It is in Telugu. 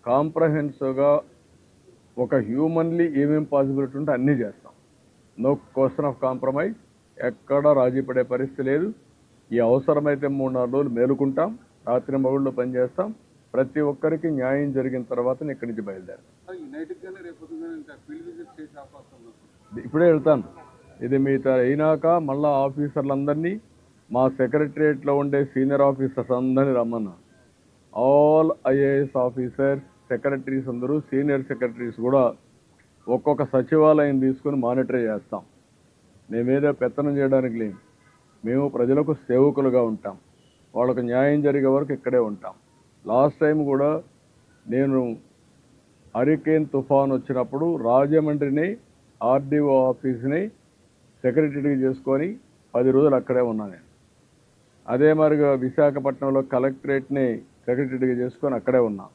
కాంప్రహెన్సివ్గా ఒక హ్యూమన్లీ ఏమేం పాసిబిలిటీ ఉంటే అన్నీ చేస్తాం. No question of compromise. ఎక్కడ రాజీ పడే పరిస్థితి లేదు. ఈ అవసరమైతే 3-4 రోజులు మేలుకుంటాం, రాత్రి మగుళ్ళు పనిచేస్తాం. ప్రతి ఒక్కరికి న్యాయం జరిగిన తర్వాత ఇక్కడి నుంచి బయలుదేరాం. ఇప్పుడే వెళ్తాను. ఇది మీతో అయినాక మళ్ళా ఆఫీసర్లందరినీ, మా సెక్రటరియట్లో ఉండే సీనియర్ ఆఫీసర్స్ అందరినీ రమ్మన్నా. ఆల్ ఐఏఎస్ ఆఫీసర్స్, సెక్రటరీస్ అందరూ, సీనియర్ సెక్రటరీస్ కూడా ఒక్కొక్క సచివాలయం తీసుకుని మానిటర్ చేస్తాం. మేమేదో పెత్తనం చేయడానికి లేము. మేము ప్రజలకు సేవకులుగా ఉంటాం. వాళ్ళకు న్యాయం జరిగే వరకు ఇక్కడే ఉంటాం. లాస్ట్ టైం కూడా నేను హరికేన్ తుఫాన్ వచ్చినప్పుడు రాజమండ్రిని, ఆర్డీఓ ఆఫీస్ని సెక్రటరీగా చేసుకొని 10 రోజులు అక్కడే ఉన్నా నేను. అదే మరిగా విశాఖపట్నంలో కలెక్టరేట్ని సెక్రటరీగా చేసుకొని అక్కడే ఉన్నా.